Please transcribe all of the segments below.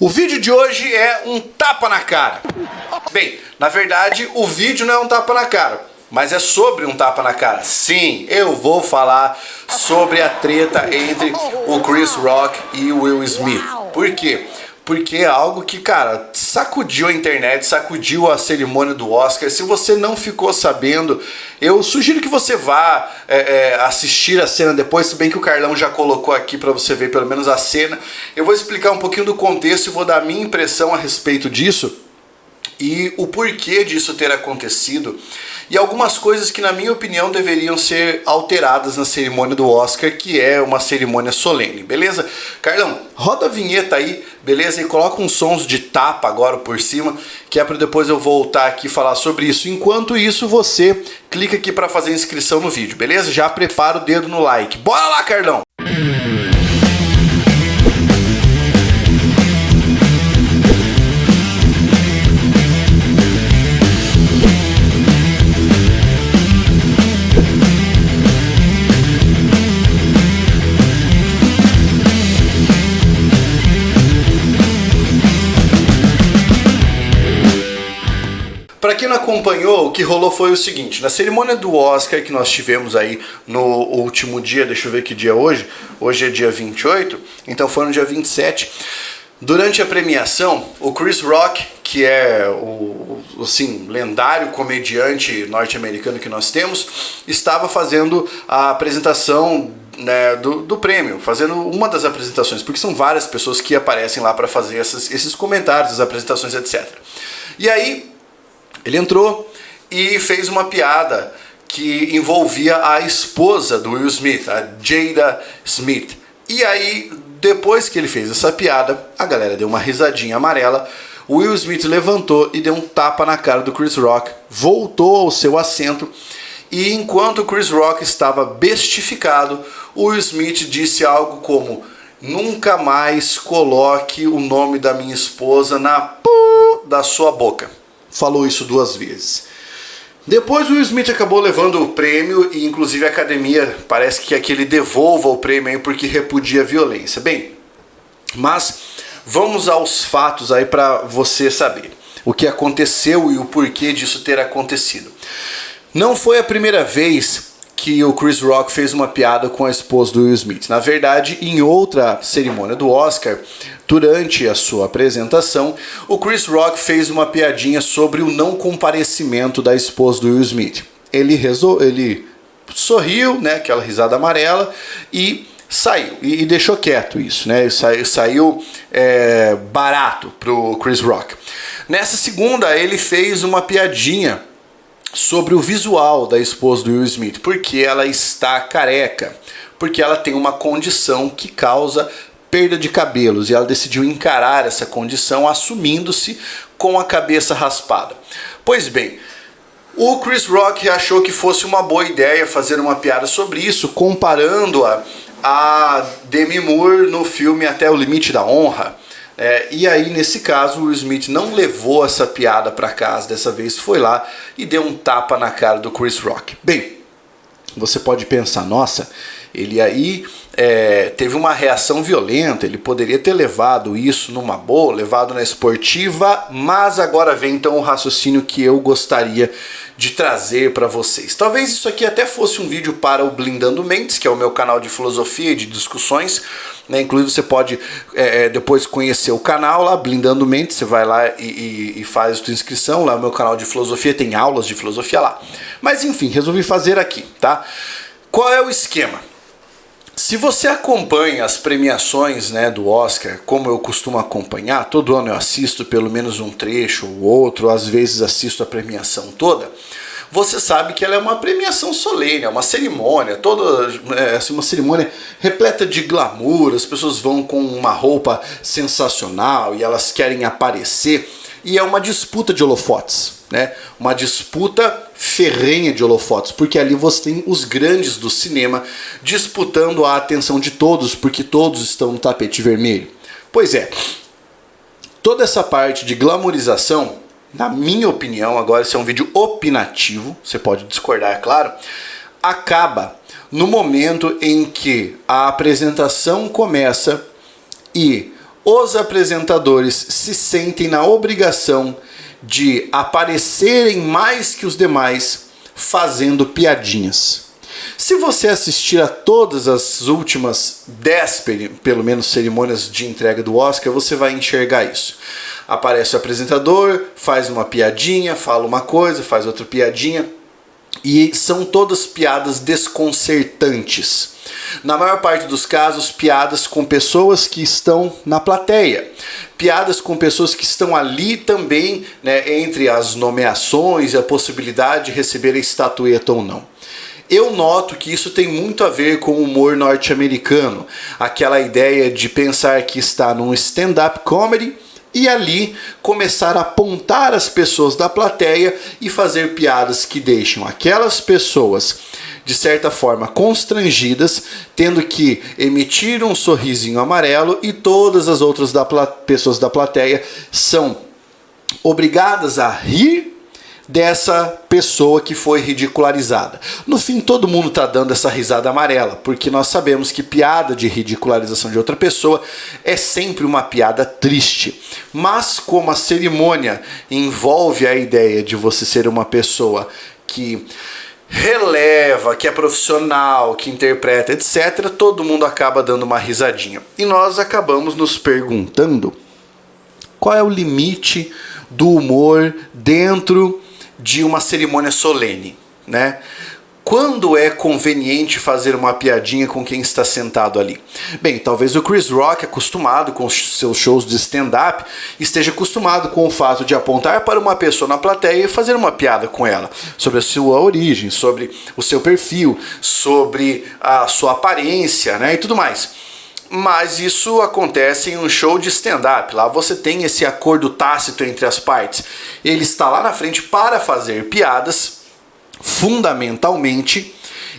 O vídeo de hoje é um tapa na cara. Bem, na verdade, o vídeo não é um tapa na cara, mas é sobre um tapa na cara. Sim, eu vou falar sobre a treta entre o Chris Rock e o Will Smith. Por quê? Porque é algo que, cara, sacudiu a internet, sacudiu a cerimônia do Oscar. Se você não ficou sabendo, eu sugiro que você vá assistir a cena depois, se bem que o Carlão já colocou aqui para você ver pelo menos a cena. Eu vou explicar um pouquinho do contexto e vou dar a minha impressão a respeito disso e o porquê disso ter acontecido e algumas coisas que, na minha opinião, deveriam ser alteradas na cerimônia do Oscar, que é uma cerimônia solene, beleza? Carlão, roda a vinheta aí, beleza? E coloca uns sons de tapa agora por cima, que é para depois eu voltar aqui e falar sobre isso. Enquanto isso, você clica aqui para fazer inscrição no vídeo, beleza? Já prepara o dedo no like. Bora lá, Carlão! Para quem não acompanhou, o que rolou foi o seguinte: na cerimônia do Oscar que nós tivemos aí no último dia, deixa eu ver que dia é hoje, hoje é dia 28, então foi no dia 27, durante a premiação, o Chris Rock, que é o assim, lendário comediante norte-americano que nós temos, estava fazendo a apresentação, né, do prêmio, fazendo uma das apresentações, porque são várias pessoas que aparecem lá para fazer esses comentários, as apresentações, etc. E aí ele entrou e fez uma piada que envolvia a esposa do Will Smith, a Jada Smith. E aí, depois que ele fez essa piada, a galera deu uma risadinha amarela, o Will Smith levantou e deu um tapa na cara do Chris Rock, voltou ao seu assento e, enquanto o Chris Rock estava bestificado, o Will Smith disse algo como: "Nunca mais coloque o nome da minha esposa na da sua boca." Falou isso 2 vezes. Depois o Will Smith acabou levando o prêmio e inclusive a academia parece que quer que ele devolva o prêmio aí porque repudia a violência. Bem, mas vamos aos fatos aí para você saber o que aconteceu e o porquê disso ter acontecido. Não foi a primeira vez que o Chris Rock fez uma piada com a esposa do Will Smith. Na verdade, em outra cerimônia do Oscar, durante a sua apresentação, o Chris Rock fez uma piadinha sobre o não comparecimento da esposa do Will Smith. Ele sorriu, né, aquela risada amarela, e saiu. E deixou quieto isso, né? Saiu barato pro Chris Rock. Nessa segunda, ele fez uma piadinha sobre o visual da esposa do Will Smith, porque ela está careca, porque ela tem uma condição que causa perda de cabelos e ela decidiu encarar essa condição assumindo-se com a cabeça raspada. Pois bem, o Chris Rock achou que fosse uma boa ideia fazer uma piada sobre isso, comparando-a a Demi Moore no filme Até o Limite da Honra. E aí, nesse caso, o Will Smith não levou essa piada para casa, dessa vez foi lá e deu um tapa na cara do Chris Rock. Bem, você pode pensar, nossa, ele aí teve uma reação violenta, ele poderia ter levado isso numa boa, levado na esportiva, mas agora vem então o raciocínio que eu gostaria de trazer para vocês. Talvez isso aqui até fosse um vídeo para o Blindando Mentes, que é o meu canal de filosofia e de discussões, né? Inclusive você pode depois conhecer o canal lá, Blindando Mentes, você vai lá e faz a sua inscrição, lá no meu canal de filosofia, tem aulas de filosofia lá. Mas enfim, resolvi fazer aqui, tá? Qual é o esquema? Se você acompanha as premiações, né, do Oscar, como eu costumo acompanhar, todo ano eu assisto pelo menos um trecho ou outro, às vezes assisto a premiação toda, você sabe que ela é uma premiação solene, é uma cerimônia, uma cerimônia repleta de glamour, as pessoas vão com uma roupa sensacional e elas querem aparecer, e é uma disputa de holofotes, né? Uma disputa ferrenha de holofotes, porque ali você tem os grandes do cinema disputando a atenção de todos, porque todos estão no tapete vermelho. Pois é, toda essa parte de glamourização, na minha opinião, agora esse é um vídeo opinativo, você pode discordar, é claro, acaba no momento em que a apresentação começa e os apresentadores se sentem na obrigação de aparecerem mais que os demais fazendo piadinhas. Se você assistir a todas as últimas 10, pelo menos, cerimônias de entrega do Oscar, você vai enxergar isso. Aparece o apresentador, faz uma piadinha, fala uma coisa, faz outra piadinha, e são todas piadas desconcertantes. Na maior parte dos casos, piadas com pessoas que estão na plateia. Piadas com pessoas que estão ali também, né, entre as nomeações e a possibilidade de receber a estatueta ou não. Eu noto que isso tem muito a ver com o humor norte-americano. Aquela ideia de pensar que está num stand-up comedy e ali começar a apontar as pessoas da plateia e fazer piadas que deixam aquelas pessoas, de certa forma, constrangidas, tendo que emitir um sorrisinho amarelo, e todas as outras pessoas da plateia são obrigadas a rir dessa pessoa que foi ridicularizada. No fim, todo mundo está dando essa risada amarela, porque nós sabemos que piada de ridicularização de outra pessoa é sempre uma piada triste. Mas como a cerimônia envolve a ideia de você ser uma pessoa que releva, que é profissional, que interpreta, etc., todo mundo acaba dando uma risadinha. E nós acabamos nos perguntando qual é o limite do humor dentro de uma cerimônia solene, né? Quando é conveniente fazer uma piadinha com quem está sentado ali? Bem, talvez o Chris Rock, acostumado com os seus shows de stand-up, esteja acostumado com o fato de apontar para uma pessoa na plateia e fazer uma piada com ela, sobre a sua origem, sobre o seu perfil, sobre a sua aparência, né, e tudo mais. Mas isso acontece em um show de stand-up. Lá você tem esse acordo tácito entre as partes. Ele está lá na frente para fazer piadas, fundamentalmente,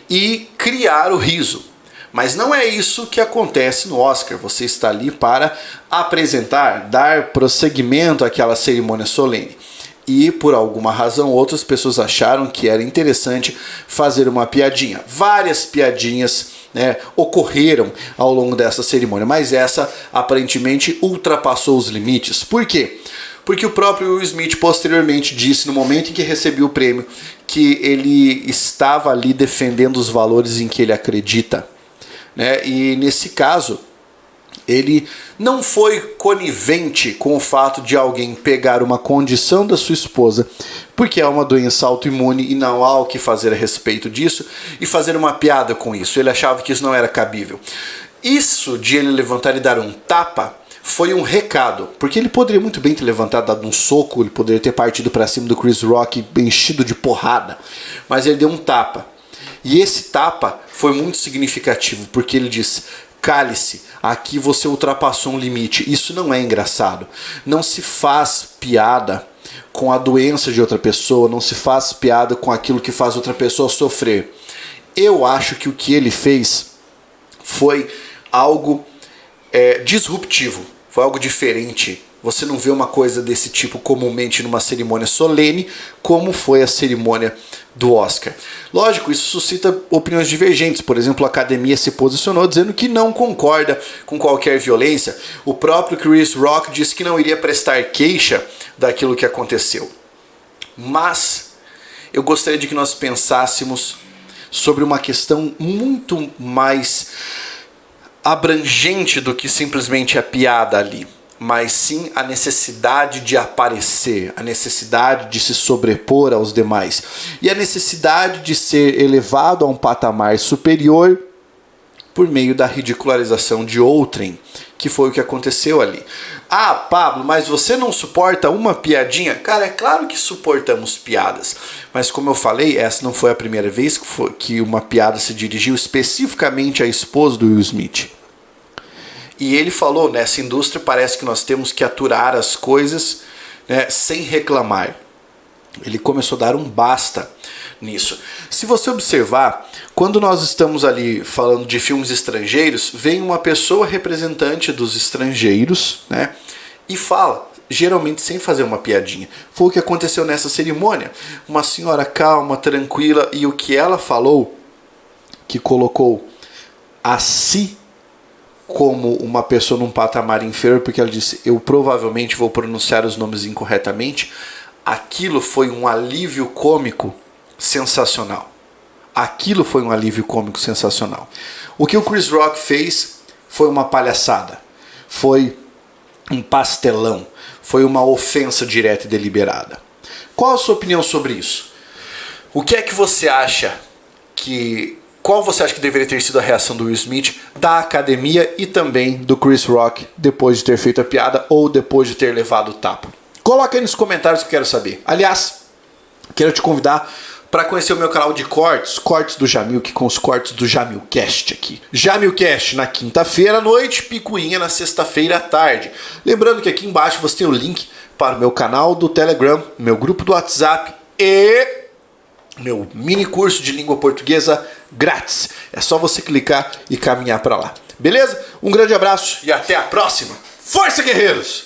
e criar o riso. Mas não é isso que acontece no Oscar. Você está ali para apresentar, dar prosseguimento àquela cerimônia solene. E, por alguma razão, outras pessoas acharam que era interessante fazer uma piadinha. Várias piadinhas, né, ocorreram ao longo dessa cerimônia, mas essa aparentemente ultrapassou os limites. Por quê? Porque o próprio Will Smith posteriormente disse, no momento em que recebeu o prêmio, que ele estava ali defendendo os valores em que ele acredita, né? E nesse caso, ele não foi conivente com o fato de alguém pegar uma condição da sua esposa, porque é uma doença autoimune e não há o que fazer a respeito disso, e fazer uma piada com isso. Ele achava que isso não era cabível. Isso de ele levantar e dar um tapa foi um recado, porque ele poderia muito bem ter levantado, dado um soco, ele poderia ter partido para cima do Chris Rock enchido de porrada, mas ele deu um tapa. E esse tapa foi muito significativo, porque ele disse: cale-se, aqui você ultrapassou um limite. Isso não é engraçado. Não se faz piada com a doença de outra pessoa, não se faz piada com aquilo que faz outra pessoa sofrer. Eu acho que o que ele fez foi algo disruptivo, foi algo diferente. Você não vê uma coisa desse tipo comumente numa cerimônia solene, como foi a cerimônia do Oscar. Lógico, isso suscita opiniões divergentes. Por exemplo, a academia se posicionou dizendo que não concorda com qualquer violência. O próprio Chris Rock disse que não iria prestar queixa daquilo que aconteceu. Mas eu gostaria de que nós pensássemos sobre uma questão muito mais abrangente do que simplesmente a piada ali, mas sim a necessidade de aparecer, a necessidade de se sobrepor aos demais e a necessidade de ser elevado a um patamar superior por meio da ridicularização de outrem, que foi o que aconteceu ali. Ah, Pablo, mas você não suporta uma piadinha? Cara, é claro que suportamos piadas, mas como eu falei, essa não foi a primeira vez que uma piada se dirigiu especificamente à esposa do Will Smith. E ele falou, nessa indústria parece que nós temos que aturar as coisas, né, sem reclamar. Ele começou a dar um basta nisso. Se você observar, quando nós estamos ali falando de filmes estrangeiros, vem uma pessoa representante dos estrangeiros, né, e fala, geralmente sem fazer uma piadinha. Foi o que aconteceu nessa cerimônia. Uma senhora calma, tranquila, e o que ela falou, que colocou a si como uma pessoa num patamar inferior, porque ela disse, eu provavelmente vou pronunciar os nomes incorretamente. Aquilo foi um alívio cômico sensacional. Aquilo foi um alívio cômico sensacional. O que o Chris Rock fez foi uma palhaçada. Foi um pastelão. Foi uma ofensa direta e deliberada. Qual a sua opinião sobre isso? O que é que você acha que... Qual você acha que deveria ter sido a reação do Will Smith, da academia e também do Chris Rock depois de ter feito a piada ou depois de ter levado o tapa? Coloca aí nos comentários que eu quero saber. Aliás, quero te convidar para conhecer o meu canal de cortes do Jamilk, com os cortes do Jamilcast aqui. Jamilcast na quinta-feira à noite, Picuinha na sexta-feira à tarde. Lembrando que aqui embaixo você tem o link para o meu canal do Telegram, meu grupo do WhatsApp e meu mini curso de língua portuguesa grátis. É só você clicar e caminhar para lá. Beleza? Um grande abraço e até a próxima. Força, guerreiros!